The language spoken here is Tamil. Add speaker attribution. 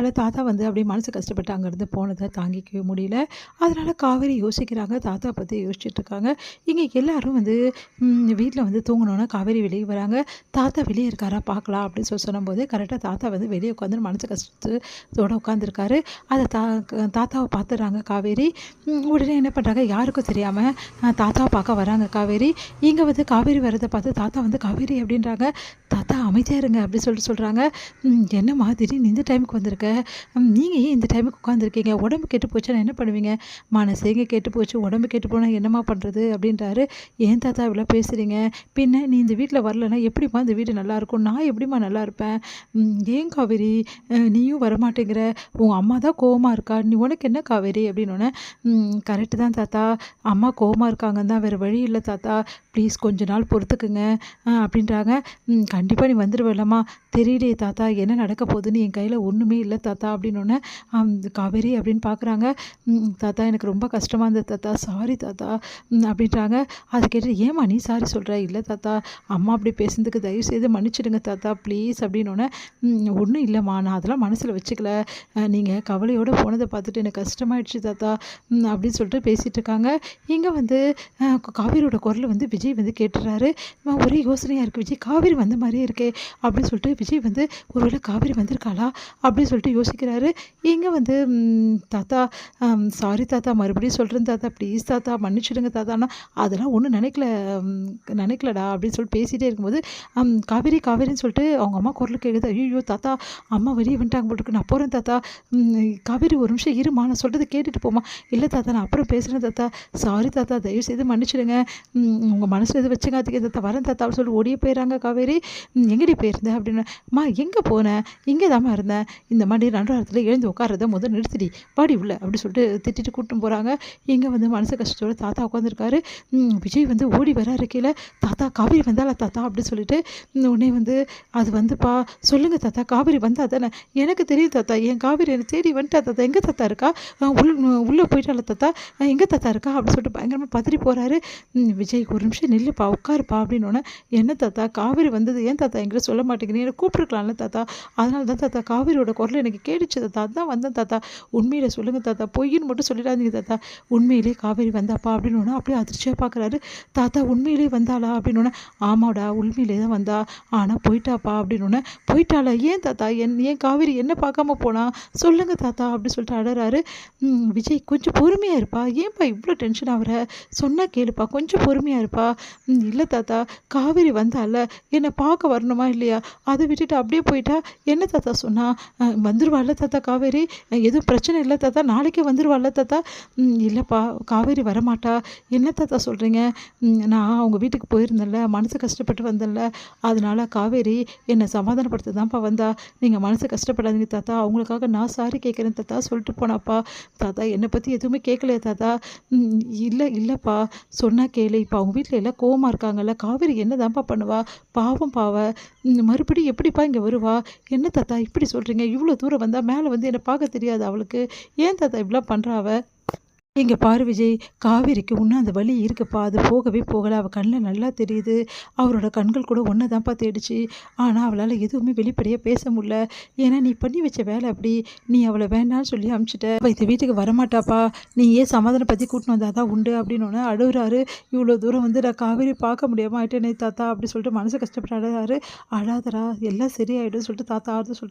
Speaker 1: விஜயால தாத்தா வந்து அப்படியே மனசு கஷ்டப்பட்டு அங்கேருந்து போனதை தாங்கிக்கவே முடியல. அதனால காவேரி யோசிக்கிறாங்க. தாத்தா பத்தி யோசிச்சுட்டு இருக்காங்க. இங்க எல்லாரும் வந்து வீட்ல வந்து தூங்குனோனே காவேரி வெளிய வராங்க. தாத்தா வெளிய இருக்காரா பார்க்கலாம் அப்படின்னு சொல்லும்போது, கரெக்ட்டா தாத்தா வந்து வெளிய உட்காந்து மனசு கஷ்டத்தோட உட்காந்துருக்காரு. அத தாத்தாவ பார்த்துடுறாங்க காவேரி. உடனே என்ன பண்றாங்க, யாருக்கும் தெரியாம தாத்தாவ பார்க்க வராங்க காவேரி. இங்க வந்து காவேரி வரத பார்த்து தாத்தா வந்து காவேரி அப்படின்றாங்க. தாத்தா அமைதியா இருங்க அப்படின்னு சொல்றாங்க. என்னம்மா திடீர்னு இந்த டைமுக்கு வந்திருக்க? நீங்க ஏன் இந்த டைமுக்கு உட்காந்துருக்கீங்க? உடம்பு கெட்டு போச்சுன்னா என்ன பண்ணுவீங்க? மனசேங்க கெட்டு போச்சு, உடம்பு கெட்டு போனா என்னம்மா பண்றது? அப்படின்றாரு. ஏன் தாத்தா இவ்வளோ பேசுறீங்க? பின்ன நீ இந்த வீட்ல வரலன்னா எப்படிம்மா இந்த வீடு நல்லாயிருக்கும்? நான் எப்படிம்மா நல்லா இருப்பேன்? ஏன் காவேரி நீயும் வரமாட்டேங்கிற? உன் அம்மா தான் கோவமா இருக்கா? நீ உனக்கு என்ன காவேரி? அப்படின்னோனே, கரெக்டு தான் தாத்தா. அம்மா கோவமா இருக்காங்கன்னு தான், வேறு வழி இல்ல தாத்தா. ப்ளீஸ் கொஞ்ச நாள் பொறுத்துக்குங்க அப்படின்றாங்க. கண்டிப்பா நீ வந்துருவல்லம்மா. தெரியலையே தாத்தா என்ன நடக்க போகுதுன்னு, என் கையில ஒண்ணுமே இல்ல தாத்தா அப்படின்னோனே, காவேரி அப்படின்னு பார்க்குறாங்க. தாத்தா எனக்கு ரொம்ப கஷ்டமா இருந்தது தாத்தா. சாரி தாத்தா அப்படின்றாங்க. அதை கேட்டு ஏம்மா நீ சாரி சொல்ற? இல்ல தாத்தா, அம்மா அப்படி பேசுனதுக்கு தயவு செய்து மன்னிச்சிடுங்க தாத்தா ப்ளீஸ் அப்படின்னோனே, ஒன்றும் இல்லைம்மா நான் அதெல்லாம் மனசில் வச்சுக்கல. நீங்கள் கவலையோடு போனதை பார்த்துட்டு எனக்கு கஷ்டமாயிடுச்சு தாத்தா அப்படின்னு சொல்லிட்டு பேசிகிட்டு இருக்காங்க. இங்கே வந்து காவேரியோட குரல் வந்து விஜய் வந்து கேட்டுறாரு. ஒரே யோசனையாக இருக்குது. விஜய் காவேரி வந்த மாதிரியே இருக்கே அப்படின்னு சொல்லிட்டு விஜய் வந்து ஒருவேளை காவேரி வந்திருக்காளா அப்படின்னு சொல்லிட்டு யோசிக்கிறாரு. இங்கே வந்து தாத்தா சாரி தாத்தா மறுபடியும் சொல்கிறேன் தாத்தா ப்ளீஸ் தாத்தா மன்னிச்சிடுங்க தாத்தானா, அதெல்லாம் ஒன்றும் நினைக்கலடா அப்படின்னு சொல்லிட்டு பேசிகிட்டே இருக்கும்போது காவேரி காவேரின்னு சொல்லிட்டு அவங்க அம்மா குரல் கேட்குது. ஐயோ தாத்தா அம்மா வெளியே வந்துட்டாங்க போட்டுருக்கு, நான் போகிறேன் தாத்தா. காவேரி ஒரு நிமிஷம் இருமா, நான் சொல்கிறது கேட்டுட்டு போமா. இல்லை தாத்தா நான் அப்புறம் பேசுகிறேன் தாத்தா. சாரி தாத்தா தயவு செய்து மன்னிச்சிடுங்க. உங்கள் மனசில் எது வச்சுக்காதீங்க தாத்தா, வரேன் தாத்தா அப்படின்னு சொல்லி ஓடியே போயிடறாங்க காவேரி. எங்கடி போயிருந்தேன் அப்படின்னு, அம்மா எங்கே போனேன், இங்கே தாம்மா இருந்தேன். இந்த மாதிரி நடுராத்திரியில் எழுந்து உட்காரத முதல் நிறுத்திடி, பாடி உள்ள அப்படி சொல்லிட்டு திட்டிட்டு கூட்டின்னு போகிறாங்க. இங்கே வந்து மனசு கஷ்டத்தோட தாத்தா உட்காந்துருக்காரு. விஜய் வந்து ஓடி வராரு கீழே. தாத்தா காவேரி வந்தாளா தாத்தா அப்படின்னு சொல்லிட்டு, உடனே வந்து அது வந்துப்பா சொல்லுங்கள் தாத்தா காவேரி வந்தா தானே? எனக்கு தெரியும் தாத்தா, என் காவேரி என்னை தேடி வந்துட்டா தாத்தா. எங்கே தாத்தா இருக்கா? உள்ளே போயிட்டால தாத்தா, எங்கே தாத்தா இருக்கா அப்படின்னு சொல்லிட்டு பயங்கரமாக பதறி போகிறாரு. விஜய் ஒரு நிமிஷம் நில்லுப்பா உட்காருப்பா அப்படின்னோடனே, என்ன தாத்தா காவேரி வந்தது ஏன் தாத்தா என்கிட்ட சொல்ல மாட்டேங்கிறீங்க? எனக்கு கூப்பிட்டுருக்கலாம்ல தாத்தா. அதனால தான் தாத்தா காவேரியோட குரல் எனக்கு கேட்டுச்சு தாத்தா, அதுதான் வந்தேன் தாத்தா. உண்மையில சொல்லுங்கள் தாத்தா, பொய்ன்னு மட்டும் சொல்லிடாதீங்க தாத்தா. உண்மையிலே காவேரி வந்தாப்பா அப்படின்னோடனே அப்படியே அதிர்ச்சியாக பார்க்குறாரு. தாத்தா உண்மையிலே வந்தாளா அப்படின்னோடனே, ஆமாடா உண்மையிலே தான் வந்தா, ஆனால் போயிட்டாப்பா அப்படின்னோடனே, போயிட்டாளா ஏன் தாத்தா? ஏன் காவேரி என்ன பார்க்காம போனா? சொல்லுங்கள் தாத்தா அப்படின்னு சொல்லிட்டு அழறாரு. விஜய் கொஞ்சம் பொறுமையாக இருப்பா, ஏன்ப்பா இவ்வளோ டென்ஷன் ஆகுற? சொன்னா கேளுப்பா, கொஞ்சம் பொறுமையாக இருப்பா. இல்லை தாத்தா காவேரி வந்தால என்னை பார்க்க வரணுமா இல்லையா? அதை விட்டுட்டு அப்படியே போயிட்டா என்ன தாத்தா சொன்னா? வந்துருவாள்ல தாத்தா காவேரி, எதுவும் பிரச்சனை இல்லை தாத்தா, நாளைக்கே வந்துருவாள்ல தாத்தா. இல்லைப்பா காவேரி வரமாட்டா. என்ன தாத்தா சொல்கிறீங்க? நான் அவங்க வீட்டுக்கு போயிருந்தேன்ல, மனசு கஷ்டப்பட்டு வந்தேன்ல, அதனால காவேரி என்னை சமாதானப்படுத்த தான்ப்பா வந்தா. நீங்கள் மனசு கஷ்டப்படாதீங்க தாத்தா, அவங்களுக்காக நான் சாரி கேட்குறேன் தாத்தா சொல்லிட்டு போனாப்பா. தாத்தா என்னை பற்றி எதுவுமே கேட்கலையா தாத்தா? இல்லைப்பா சொன்னா கேளு. இப்போ அவங்க வீட்டில் எல்லாம் கோவமாக இருக்காங்கல்ல, காவேரி என்ன தான்ப்பா பண்ணுவா? பாவம் பாவ மறுபடியும் எப்படிப்பா இங்கே வருவா? என்ன தாத்தா இப்படி சொல்கிறீங்க? இவ்வளோ தூரம் வந்தால் மேலே வந்து என்னை பார்க்க தெரியாது அவளுக்கு? ஏன் தாத்தா இப்படிலாம் பண்ணுறா அவ? இங்கே பாரு விஜய், காவேரிக்கு இன்னும் அந்த வலி இருக்குப்பா, அது போகவே போகலை. அவள் கண்ணில் நல்லா தெரியுது. அவரோட கண்கள் கூட ஒன்றை தான்ப்பா தேடிச்சு. ஆனால் அவளால் எதுவுமே வெளிப்படையாக பேச முடியல. ஏன்னா நீ பண்ணி வச்ச வேலை அப்படி. நீ அவளை வேண்டான்னு சொல்லி அனுப்பிச்சிட்ட. அவள் இந்த வீட்டுக்கு வரமாட்டாப்பா, நீ ஏன் சமாதானம் பற்றி கூட்டின்னு வந்தால் தான் உண்டு அப்படின்னோடனே அழுகுறாரு. இவ்வளோ தூரம் வந்து நான் காவேரி பார்க்க முடியாமல் ஆயிட்டேனே தாத்தா அப்படி சொல்லிட்டு மனசு கஷ்டப்பட்டு அழுகிறாரு. அழாதரா எல்லாம் சரியாயிடும் சொல்லிட்டு தாத்தா ஆறுதல் சொல்லிட்டு